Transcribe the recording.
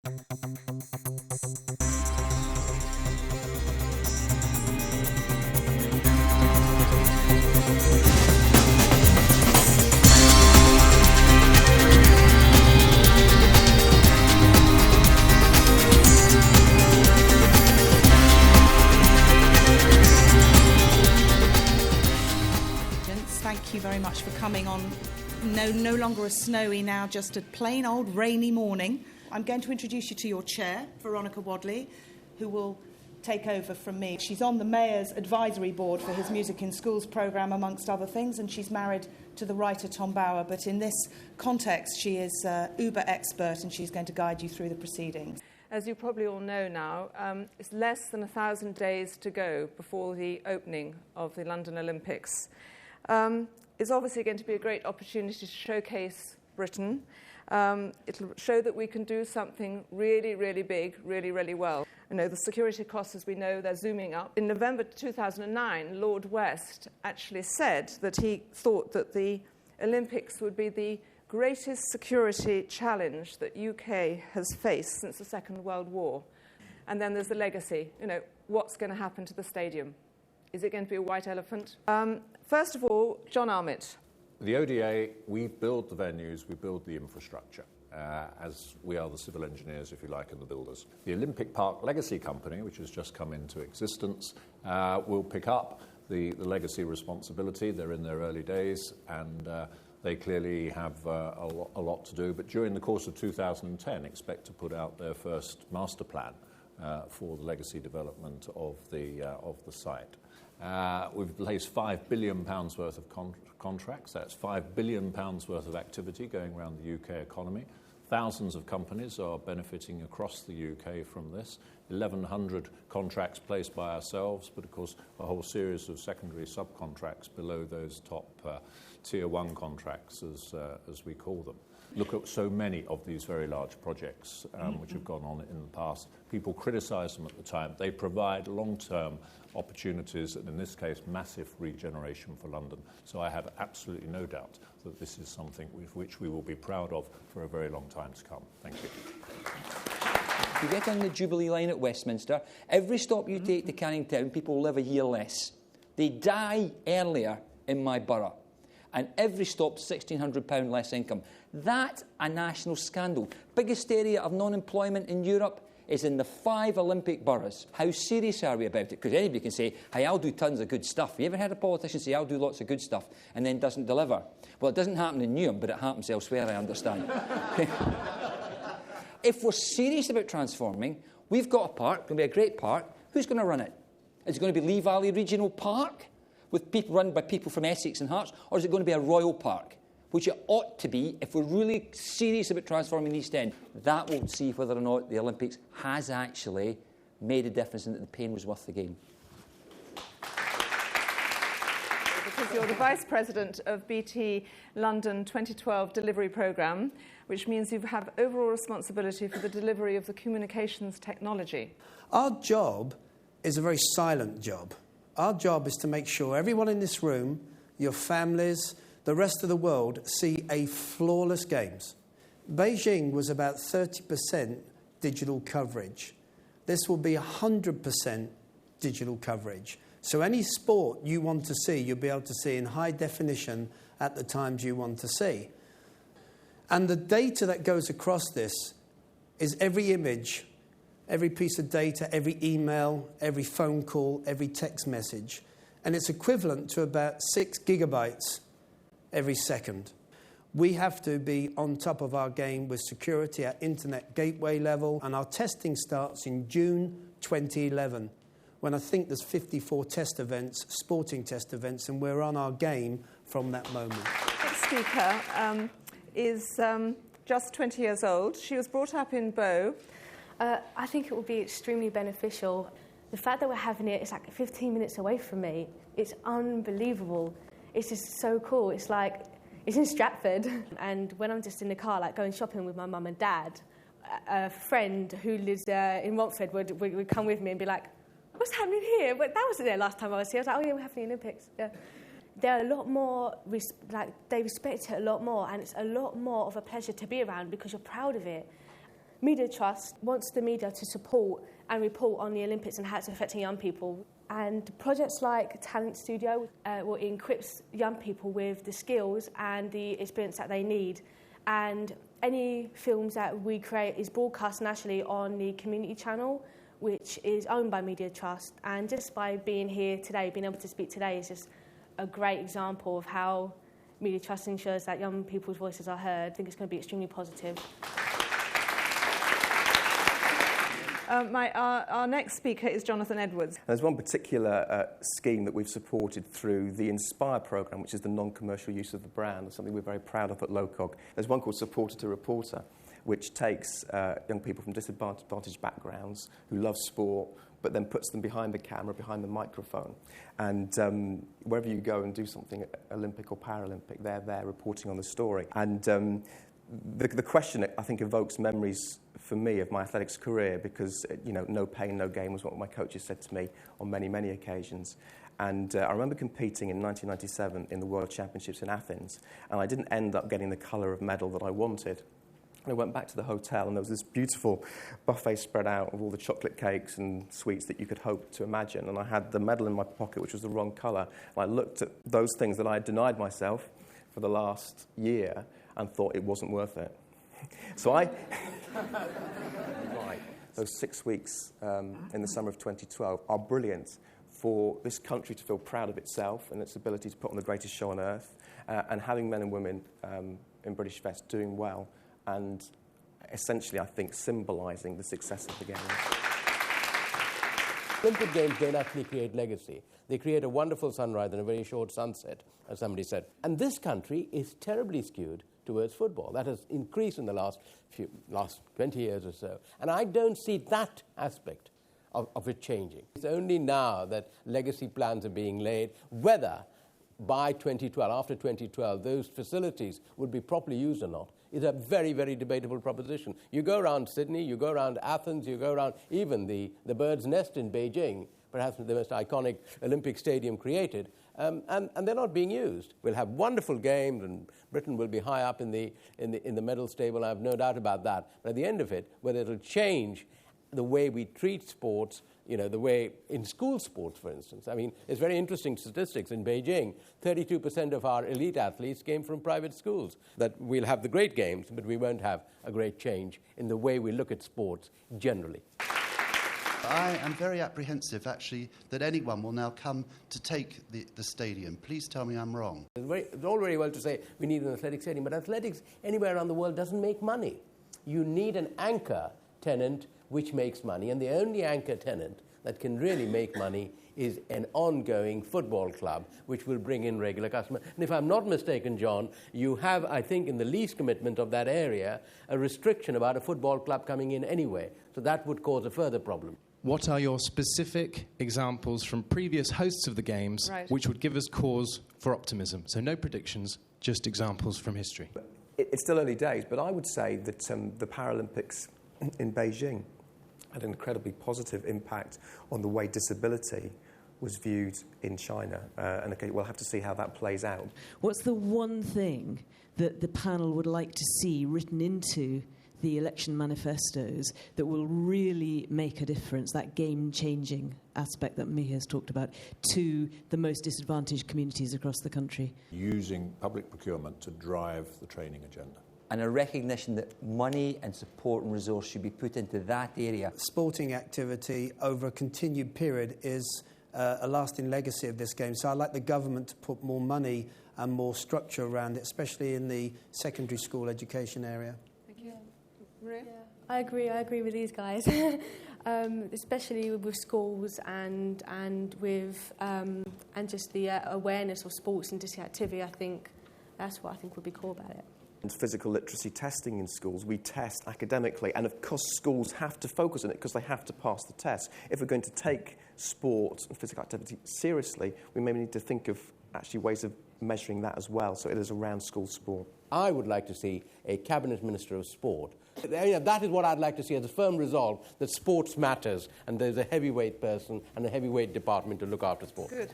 Thank you very much for coming on no longer a snowy, now just a plain old rainy morning. I'm going to introduce you to your chair, Veronica Wadley, who will take over from me. She's on the Mayor's Advisory Board for his Music in Schools programme, amongst other things, and she's married to the writer Tom Bauer. But in this context, she is uber expert, and she's going to guide you through the proceedings. As you probably all know now, it's less than 1,000 days to go before the opening of the London Olympics. It's obviously going to be a great opportunity to showcase Britain. It'll show that we can do something really, really big, really, really well. You know, the security costs, as we know, they're zooming up. In November 2009, Lord West actually said that he thought that the Olympics would be the greatest security challenge that UK has faced since the Second World War. And then there's the legacy. You know, what's going to happen to the stadium? Is it going to be a white elephant? First of all, John Armitt. The ODA, we build the venues, we build the infrastructure, as we are the civil engineers, if you like, and the builders. The Olympic Park Legacy Company, which has just come into existence, will pick up the legacy responsibility. They're in their early days, and they clearly have a lot to do. But during the course of 2010, expect to put out their first master plan for the legacy development of the site. We've placed £5 billion worth of contracts. That's £5 billion worth of activity going around the UK economy. Thousands of companies are benefiting across the UK from this. 1,100 contracts placed by ourselves, but of course a whole series of secondary subcontracts below those top Tier 1 contracts, as we call them. Look at so many of these very large projects which have gone on in the past. People criticise them at the time. They provide long-term opportunities, and in this case, massive regeneration for London. So I have absolutely no doubt that this is something with which we will be proud of for a very long time to come. Thank you. You get on the Jubilee line at Westminster, every stop you take to Canning Town, people live a year less. They die earlier in my borough. And every stop's £1,600 less income. That's a national scandal. Biggest area of non-employment in Europe is in the 5 Olympic boroughs. How serious are we about it? Because anybody can say, hey, I'll do tons of good stuff. You ever heard a politician say, I'll do lots of good stuff, and then doesn't deliver? Well, it doesn't happen in Newham, but it happens elsewhere, I understand. If we're serious about transforming, we've got a park, it's going to be a great park. Who's going to run it? Is it going to be Lee Valley Regional Park, with people run by people from Essex and Hearts, or is it going to be a royal park, which it ought to be if we're really serious about transforming the East End? That will see whether or not the Olympics has actually made a difference and that the pain was worth the gain. Because you're the Vice President of BT London 2012 delivery programme, which means you have overall responsibility for the delivery of the communications technology. Our job is a very silent job. Our job is to make sure everyone in this room, your families, the rest of the world, see a flawless Games. Beijing was about 30% digital coverage. This will be 100% digital coverage. So any sport you want to see, you'll be able to see in high definition at the times you want to see. And the data that goes across this is every image, every piece of data, every email, every phone call, every text message. And it's equivalent to about 6 gigabytes every second. We have to be on top of our game with security at internet gateway level, and our testing starts in June 2011, when I think there's 54 test events, sporting test events, and we're on our game from that moment. Next speaker is just 20 years old. She was brought up in Bow. I think it will be extremely beneficial. The fact that we're having it's like 15 minutes away from me, it's unbelievable. It's just so cool. It's like, it's in Stratford. And when I'm just in the car, like going shopping with my mum and dad, a friend who lives in Watford would come with me and be like, what's happening here? But that wasn't there last time I was here. I was like, oh yeah, we're having the Olympics. Yeah. They're a lot more, they respect it a lot more, and it's a lot more of a pleasure to be around because you're proud of it. Media Trust wants the media to support and report on the Olympics and how it's affecting young people. And projects like Talent Studio equips young people with the skills and the experience that they need. And any films that we create is broadcast nationally on the community channel, which is owned by Media Trust. And just by being here today, being able to speak today, is just a great example of how Media Trust ensures that young people's voices are heard. I think it's going to be extremely positive. Our next speaker is Jonathan Edwards. There's one particular scheme that we've supported through the Inspire programme, which is the non-commercial use of the brand. It's something we're very proud of at LOCOG. There's one called Supporter to Reporter, which takes young people from disadvantaged backgrounds who love sport, but then puts them behind the camera, behind the microphone. And wherever you go and do something Olympic or Paralympic, they're there reporting on the story. And the question, I think, evokes memories for me of my athletics career because, no pain, no gain was what my coaches said to me on many, many occasions. And I remember competing in 1997 in the World Championships in Athens, and I didn't end up getting the colour of medal that I wanted. I went back to the hotel, and there was this beautiful buffet spread out of all the chocolate cakes and sweets that you could hope to imagine. And I had the medal in my pocket, which was the wrong colour. And I looked at those things that I had denied myself for the last year and thought it wasn't worth it. So right, those 6 weeks in the summer of 2012 are brilliant for this country to feel proud of itself and its ability to put on the greatest show on earth, and having men and women in British Vest doing well and essentially, I think, symbolising the success of the Games. Olympic Games don't actually create legacy. They create a wonderful sunrise and a very short sunset, as somebody said. And this country is terribly skewed towards football. That has increased in the last 20 years or so. And I don't see that aspect of it changing. It's only now that legacy plans are being laid, whether by 2012, after 2012, those facilities would be properly used or not, is a very, very debatable proposition. You go around Sydney, you go around Athens, you go around even the Bird's Nest in Beijing, perhaps the most iconic Olympic stadium created, and they're not being used. We'll have wonderful games, and Britain will be high up in the medal stable. I have no doubt about that. But at the end of it, whether it'll change the way we treat sports, the way in school sports, for instance. I mean, it's very interesting statistics. In Beijing, 32% of our elite athletes came from private schools. That we'll have the great games, but we won't have a great change in the way we look at sports generally. I am very apprehensive, actually, that anyone will now come to take the stadium. Please tell me I'm wrong. It's all very well to say we need an athletic stadium, but athletics anywhere around the world doesn't make money. You need an anchor tenant which makes money, and the only anchor tenant that can really make money is an ongoing football club, which will bring in regular customers. And if I'm not mistaken, John, you have, I think, in the lease commitment of that area, a restriction about a football club coming in anyway. So that would cause a further problem. What are your specific examples from previous hosts of the Games which would give us cause for optimism? So no predictions, just examples from history. It's still early days, but I would say that the Paralympics in Beijing had an incredibly positive impact on the way disability was viewed in China. And okay, we'll have to see how that plays out. What's the one thing that the panel would like to see written into the election manifestos that will really make a difference, that game-changing aspect that Miha has talked about, to the most disadvantaged communities across the country? Using public procurement to drive the training agenda. And a recognition that money and support and resource should be put into that area. Sporting activity over a continued period is a lasting legacy of this game. So I'd like the government to put more money and more structure around it, especially in the secondary school education area. Thank you. Maria? Yeah, I agree with these guys, especially with schools and with and just the awareness of sports and disability activity. I think that's what I think would be cool about it. And physical literacy testing in schools, we test academically, and of course schools have to focus on it because they have to pass the test. If we're going to take sport and physical activity seriously, we maybe need to think of actually ways of measuring that as well, so it is around school sport. I would like to see a cabinet minister of sport. That is what I'd like to see, as a firm resolve that sports matters, and there's a heavyweight person and a heavyweight department to look after sport. Good.